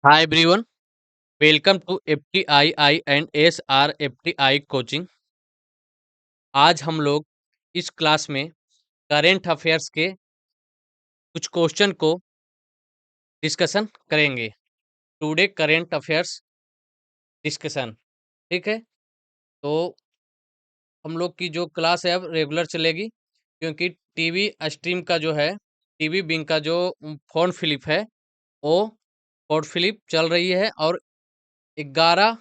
Hi everyone, welcome to FTII and SRFTI coaching. आज हम लोग इस क्लास में करेंट अफेयर्स के कुछ क्वेश्चन को डिस्कशन करेंगे। टुडे करेंट अफेयर्स डिस्कशन, ठीक है। तो हम लोग की जो क्लास है अब रेगुलर चलेगी, क्योंकि टीवी स्ट्रीम का जो है, टीवी बिंग का जो फॉर्म फिलिप है, वो फॉर्म फिलिप चल रही है और 11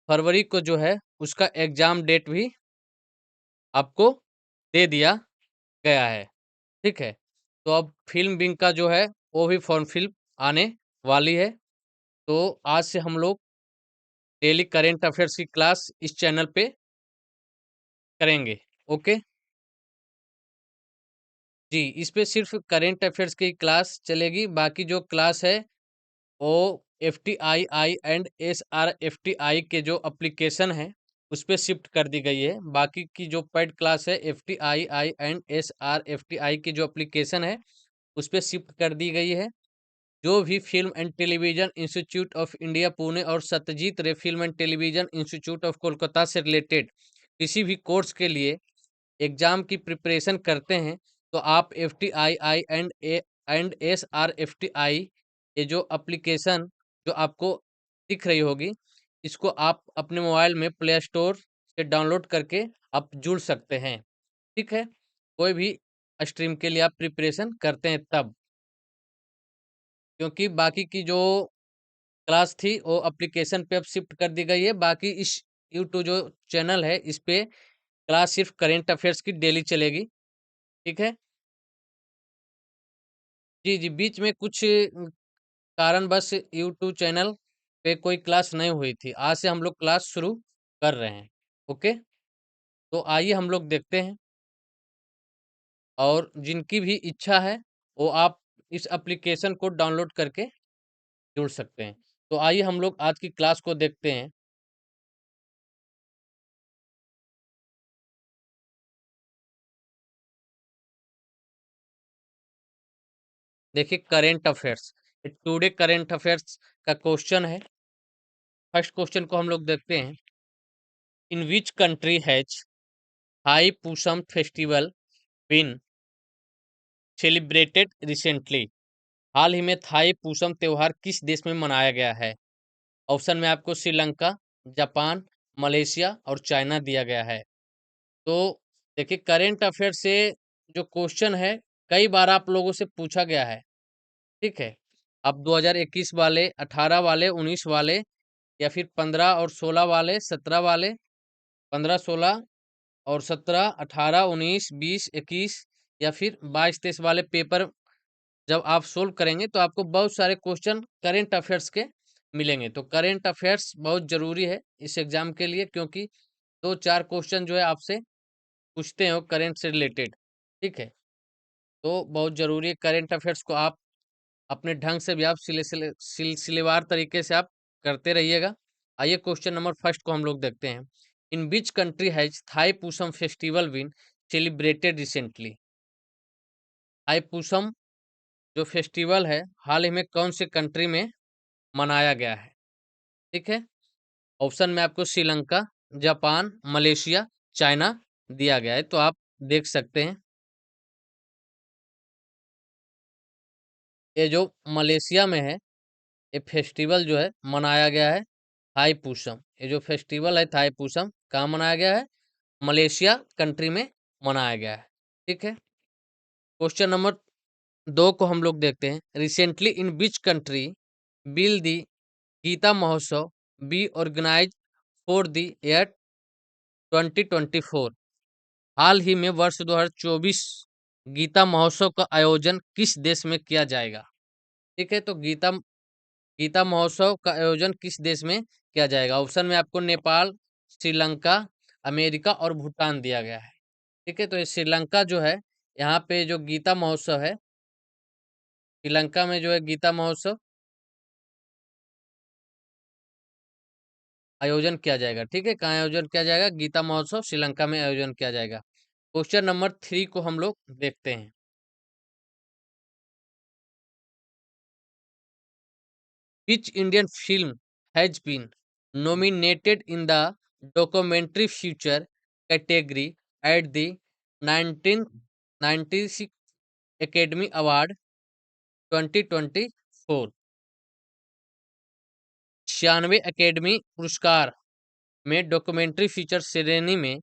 फरवरी को जो है उसका एग्जाम डेट भी आपको दे दिया गया है, ठीक है। तो अब फ़िल्म विंग का जो है वो भी फॉर्म फिल आने वाली है। तो आज से हम लोग डेली करंट अफ़ेयर्स की क्लास इस चैनल पे करेंगे, ओके। जी, इस पे सिर्फ़ करंट अफ़ेयर्स की क्लास चलेगी, बाकी जो क्लास है वो एफटीआईआई एंड एसआरएफटीआई के जो एप्लीकेशन है, उस पे शिफ्ट कर दी गई है। बाकी की जो पेड क्लास है एफटीआईआई एंड एसआरएफटीआई की जो एप्लीकेशन है, उस पे शिफ्ट कर दी गई है। जो भी film and television institute of India Pune और सत्यजीत रे film and television institute of Kolkata से रिलेटेड किसी भी कोर्स के लिए एग्जाम की प्रिपरेशन करते हैं, तो आप F T I and S R F T I, ये जो एप्लीकेशन जो आपको दिख रही होगी, इसको आप अपने मोबाइल में प्ले स्टोर से डाउनलोड करके आप जुड़ सकते हैं, ठीक है। कोई भी स्ट्रीम के लिए आप प्रिपरेशन करते हैं तब, क्योंकि बाकी की जो क्लास थी वो एप्लीकेशन पे अब शिफ्ट कर दी गई है। बाकी इस यूट्यूब जो चैनल है, इस पे क्लास सिर्फ करेंट अफेयर्स की डेली चलेगी, ठीक है। जी, जी, बीच में कुछ कारणवश यूट्यूब चैनल पे कोई क्लास नहीं हुई थी। आज से हम लोग क्लास शुरू कर रहे हैं, ओके। तो आइए हम लोग देखते हैं, और जिनकी भी इच्छा है वो आप इस एप्लीकेशन को डाउनलोड करके जुड़ सकते हैं। तो आइए हम लोग आज की क्लास को देखते हैं। देखिए, current affairs, today current affairs का क्वेश्चन है। फर्स्ट क्वेश्चन को हम लोग देखते हैं। In which country has Thaipusam festival been celebrated recently? हाल ही में थाई पूसम त्योहार किस देश में मनाया गया है? ऑप्शन में आपको श्रीलंका, जापान, मलेशिया और चाइना दिया गया है। तो देखिए, करेंट अफेयर से जो क्वेश्चन है, कई बार आप लोगों से पूछा गया है, ठीक है। अब 2021 वाले, 18 वाले, 19 वाले, या फिर 15 और 16 वाले, 17 वाले, 15, 16 और 17, 18, 19, 20, 21, या फिर 22, 23 वाले पेपर जब आप सोल्व करेंगे तो आपको बहुत सारे क्वेश्चन करेंट अफेयर्स के मिलेंगे। तो करेंट अफेयर्स बहुत जरूरी है इस एग्जाम के लिए, क्योंकि दो चार क्वेश्चन जो है आपसे पूछते हो करेंट से रिलेटेड, ठीक है। तो बहुत जरूरी है करेंट अफेयर्स को आप अपने ढंग से भी आप सिलसिलेवार तरीके से आप करते रहिएगा। आइए क्वेश्चन नंबर फर्स्ट को हम लोग देखते हैं। In which country has Thaipusam festival been celebrated recently? Thaipusam जो फेस्टिवल है, हाल ही में कौन से कंट्री में मनाया गया है, ठीक है। ऑप्शन में आपको श्रीलंका, जापान, मलेशिया, चाइना दिया गया है। तो आप देख सकते हैं, ये जो मलेशिया में है, ये फेस्टिवल जो है मनाया गया है थाई पूसम। ये जो फेस्टिवल है थाई पूसम, कहाँ मनाया गया है? मलेशिया कंट्री में मनाया गया है, ठीक है। क्वेश्चन नंबर दो को हम लोग देखते हैं। Recently in which country will the Gita Mahotsav be organise for the year 2024? हाल ही में वर्ष 2024 गीता महोत्सव का आयोजन किस देश में किया जाएगा? ठीक है, तो गीता गीता महोत्सव का आयोजन किस देश में किया जाएगा? ऑप्शन में आपको नेपाल, श्रीलंका, अमेरिका और भूटान दिया गया है, ठीक है। तो ये श्रीलंका जो है, यहाँ पे जो गीता महोत्सव है, श्रीलंका में जो है गीता महोत्सव आयोजन किया जाएगा, ठीक है। कहाँ आयोजन किया जाएगा? गीता महोत्सव श्रीलंका में आयोजन किया जाएगा। क्वेश्चन नंबर थ्री को हम लोग देखते हैं। Which Indian film has been nominated in the documentary feature category at the 1996 Academy Award 2024? 96 academy पुरस्कार में डॉक्यूमेंट्री फीचर श्रेणी में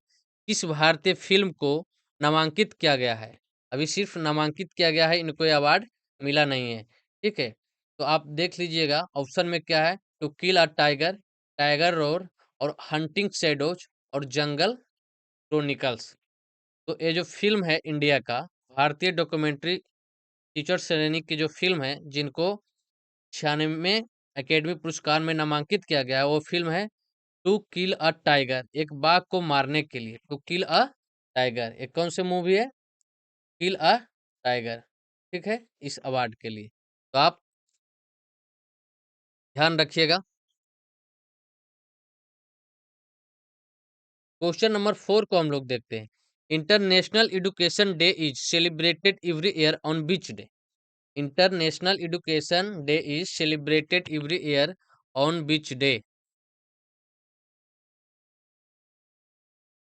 किस भारतीय फ़िल्म को नामांकित किया गया है? अभी सिर्फ़ नामांकित किया गया है, इनको ये अवार्ड मिला नहीं है, ठीक है? तो आप देख लीजिएगा ऑप्शन में क्या है, to kill a tiger, tiger roar और हंटिंग शैडोज़ और जंगल क्रॉनिकल्स। तो ये जो फ़िल्म है इंडिया का, भारतीय डॉक्यूमेंट्री फीचर श्रेणी की जो फ़िल्म है, जिनको 96वें अकेडमी पुरस्कार में नामांकित किया गया है, वो फ़िल्म है टू किल अ टाइगर, एक बाघ को मारने के लिए, टू किल अ टाइगर। ये कौन सी मूवी है? किल अ टाइगर, ठीक है, इस अवार्ड के लिए। तो आप ध्यान रखिएगा। क्वेश्चन नंबर 4 को हम लोग देखते हैं। International education day is celebrated every year on which day? International education day is celebrated every year on which day?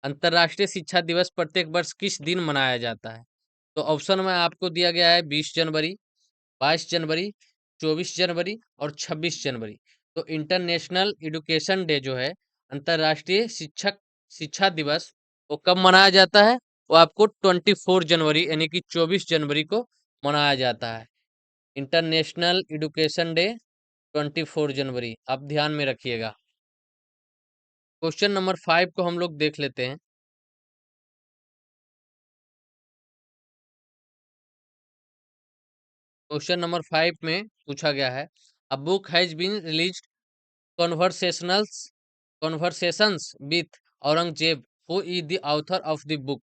अंतर्राष्ट्रीय शिक्षा दिवस प्रत्येक वर्ष किस दिन मनाया जाता है? तो ऑप्शन में आपको दिया गया है 20 जनवरी, 22 जनवरी, 24 जनवरी और 26 जनवरी। तो इंटरनेशनल एजुकेशन डे जो है, अंतर्राष्ट्रीय शिक्षक शिक्षा दिवस, वो कब मनाया जाता है? वो आपको 24 जनवरी यानी कि 24 जनवरी को मनाया जाता है। इंटरनेशनल एजुकेशन डे 24 जनवरी, आप ध्यान में रखिएगा। क्वेश्चन नंबर 5 को हम लोग देख लेते हैं। क्वेश्चन नंबर 5 में पूछा गया है, a book has been release conversationals conversations with Aurangzeb, who is the author of the book?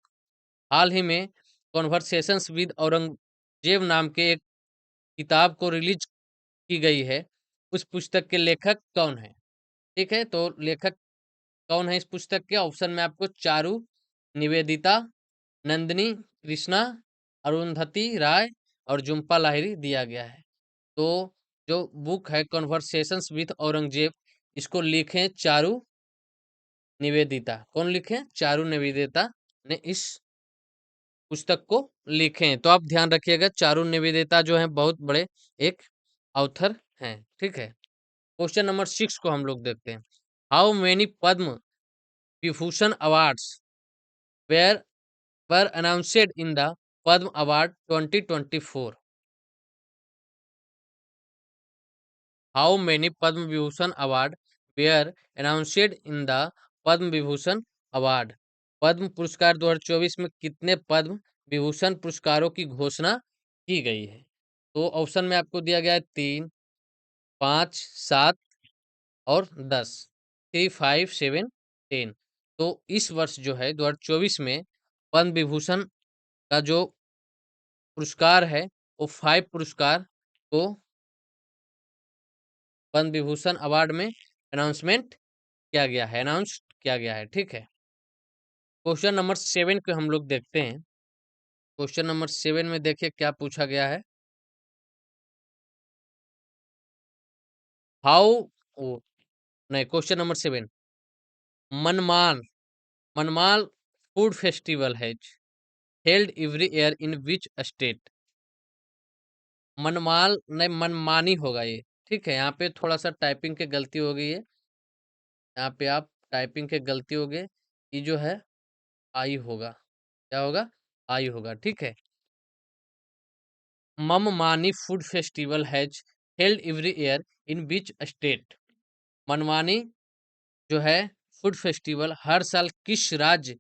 हाल ही में कॉन्वर्सेशंस विद औरंगजेब नाम के एक किताब को रिलीज की गई है, उस पुस्तक के लेखक कौन है? ठीक है, तो लेखक कौन है इस पुस्तक के? ऑप्शन में आपको चारू, निवेदिता, नंदिनी कृष्णा, अरुंधति राय और जुम्पा लाहिरी दिया गया है। तो जो बुक है कॉन्वर्सेशंस विथ औरंगजेब, इसको लिखे चारू निवेदिता। कौन लिखे? चारू निवेदिता ने इस पुस्तक को लिखे हैं। तो आप ध्यान रखिएगा, चारू निवेदिता जो है बहुत बड़े एक ऑथर हैं, ठीक है। क्वेश्चन नंबर 6 को हम लोग देखते हैं। How many Padma Vibhushan awards were were announced in the Padma award 2024? How many Padma Vibhushan award were announced in the Padma Vibhushan award? Padma पुरस्कार 2024 में कितने पद्म विभूषण पुरस्कारों की घोषणा की गई है? तो ऑप्शन में आपको दिया गया है 3, 5, 7 और 10। 3, 5, 7, 10। तो इस वर्ष जो है 2024 में पद्म विभूषण का जो पुरस्कार है, वो 5 पुरस्कार को पद्म विभूषण अवार्ड में अनाउंसमेंट किया गया है, अनाउंस किया गया है, ठीक है। क्वेश्चन नंबर 7 को हम लोग देखते हैं। क्वेश्चन नंबर 7 में देखिए क्या पूछा गया है। हाउ ओ नहीं, क्वेश्चन नंबर 7, मनमान मनमाल food festival has held every year in which state? मनमाल नहीं, मनमानी होगा ये, ठीक है। यहाँ पे थोड़ा सा टाइपिंग की गलती हो गई है। यहाँ पे आप टाइपिंग की गलती हो गई, ये जो है आई होगा, क्या होगा? आई होगा, ठीक है। मममानी food festival has held every year in which state? मनमानी जो है फूड फेस्टिवल हर साल किस राज्य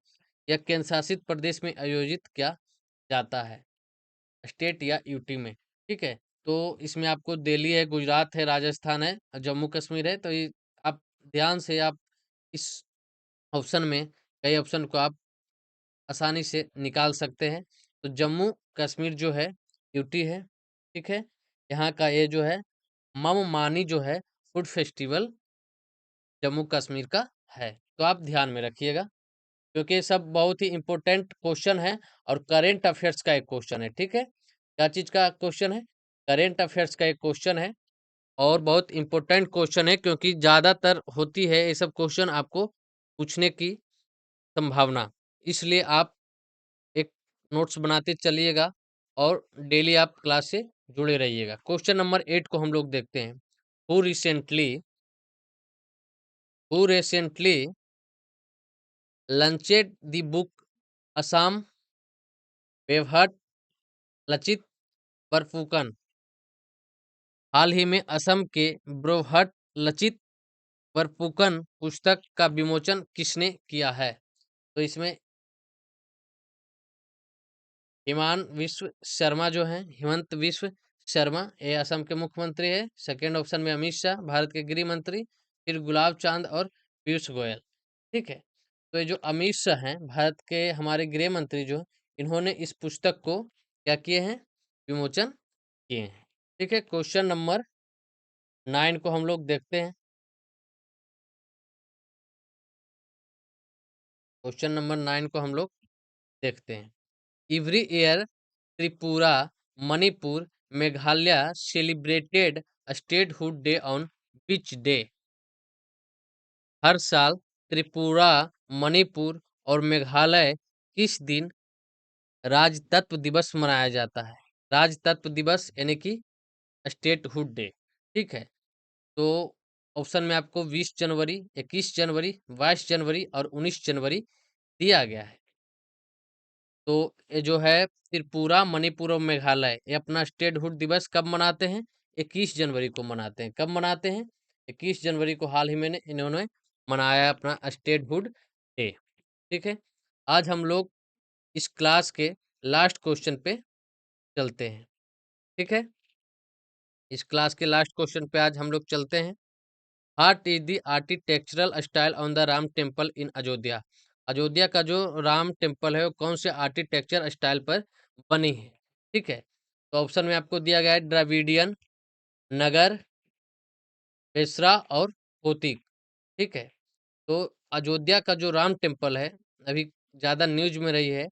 या केंद्र शासित प्रदेश में आयोजित किया जाता है? स्टेट या यूटी में, ठीक है। तो इसमें आपको दिल्ली है, गुजरात है, राजस्थान है और जम्मू कश्मीर है। तो ये आप ध्यान से आप इस ऑप्शन में कई ऑप्शन को आप आसानी से निकाल सकते हैं। तो जम्मू कश्मीर जो है यूटी है, ठीक है। यहाँ का ये जो है मममानी जो है फूड फेस्टिवल जम्मू कश्मीर का है। तो आप ध्यान में रखिएगा, क्योंकि ये सब बहुत ही इम्पोर्टेंट क्वेश्चन है और करेंट अफेयर्स का एक क्वेश्चन है, ठीक है। क्या चीज़ का क्वेश्चन है? करेंट अफेयर्स का एक क्वेश्चन है और बहुत इम्पोर्टेंट क्वेश्चन है, क्योंकि ज़्यादातर होती है ये सब क्वेश्चन आपको पूछने की संभावना। इसलिए आप एक नोट्स बनाते चलिएगा और डेली आप क्लास से जुड़े रहिएगा। क्वेश्चन नंबर 8 को हम लोग देखते हैं। Who recently who recently launched the book Assam वेवहट लचित बरफुकन। हाल ही में असम के ब्रोहट लचित बरफुकन पुस्तक का विमोचन किसने किया है? तो इसमें हिमांत विश्व शर्मा जो हैं, हिमंत विश्व शर्मा, ये असम के मुख्यमंत्री है। सेकंड ऑप्शन में अमित शाह, भारत के गृह मंत्री। फिर गुलाब चांद और पीयूष गोयल। ठीक है, तो ये जो अमित शाह हैं, भारत के हमारे गृह मंत्री जो हैं, इन्होंने इस पुस्तक को क्या किए हैं? विमोचन किए हैं। ठीक है, क्वेश्चन नंबर 9 को हम लोग देखते हैं। क्वेश्चन नंबर 9 को हम लोग देखते हैं। Every year Tripura, Manipur, Meghalaya celebrated statehood day on which day? हर साल त्रिपुरा, मणिपुर और मेघालय किस दिन राजतत्व दिवस मनाया जाता है? राजतत्व दिवस यानी कि स्टेटहुड डे। ठीक है, तो ऑप्शन में आपको 20 जनवरी, 21 जनवरी, 22 जनवरी और 19 जनवरी दिया गया है। तो ये जो है त्रिपुरा, मणिपुर और मेघालय, ये अपना स्टेटहुड दिवस कब मनाते हैं? 21 जनवरी को मनाते हैं। कब मनाते हैं? 21 जनवरी को हाल ही में इन्होंने मनाया अपना स्टेटहुड डे। ठीक है, आज हम लोग इस क्लास के लास्ट क्वेश्चन पे चलते हैं। ठीक है, इस क्लास के लास्ट क्वेश्चन पे आज हम लोग चलते हैं। What is the architectural style on the Ram temple in Ayodhya? Ayodhya का जो राम टेम्पल है वो कौन से आर्किटेक्चर स्टाइल पर बनी है? ठीक है, तो ऑप्शन में आपको दिया गया है द्रविडियन, नगर, पेशरा और पोतिक। ठीक है, तो अयोध्या का जो राम टेम्पल है अभी ज़्यादा न्यूज में रही है,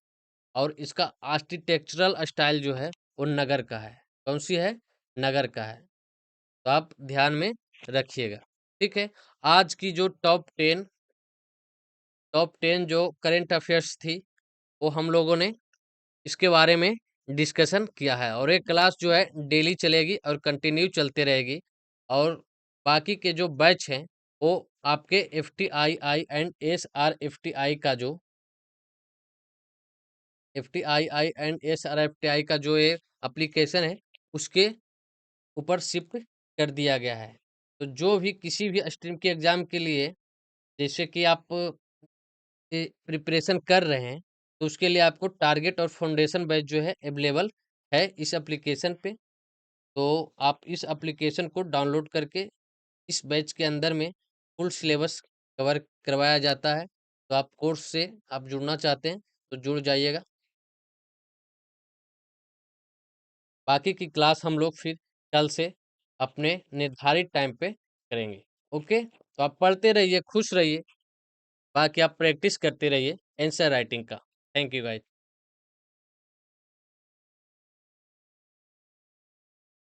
और इसका आर्किटेक्चरल स्टाइल जो है वो नगर का है। कौन सी है? नगर का है। तो आप ध्यान में रखिएगा। ठीक है, आज की जो टॉप 10 जो करंट अफेयर्स थी, वो हम लोगों ने इसके बारे में डिस्कशन किया है, और ये क्लास जो है डेली चलेगी और कंटिन्यू चलते रहेगी। और बाकी के जो बैच हैं वो आपके F T I I and S R F T I का जो F T I I and S R F T I का जो ये एप्लीकेशन है उसके ऊपर शिफ्ट कर दिया गया है। तो जो भी किसी भी स्ट्रीम के एग्जाम के लिए, जैसे कि आप प्रिपरेशन कर रहे हैं, तो उसके लिए आपको टारगेट और फाउंडेशन बैच जो है अवेलेबल है इस एप्लीकेशन पे। तो आप इस एप्लीकेशन को डाउनलोड करके इस बैच के अंदर में फुल सिलेबस कवर करवाया जाता है। तो आप कोर्स से आप जुड़ना चाहते हैं तो जुड़ जाइएगा। बाकी की क्लास हम लोग फिर कल से अपने निर्धारित टाइम पे करेंगे। ओके, तो आप पढ़ते रहिए, खुश रहिए। बाकी आप प्रैक्टिस करते रहिए आंसर राइटिंग का। Thank you guys.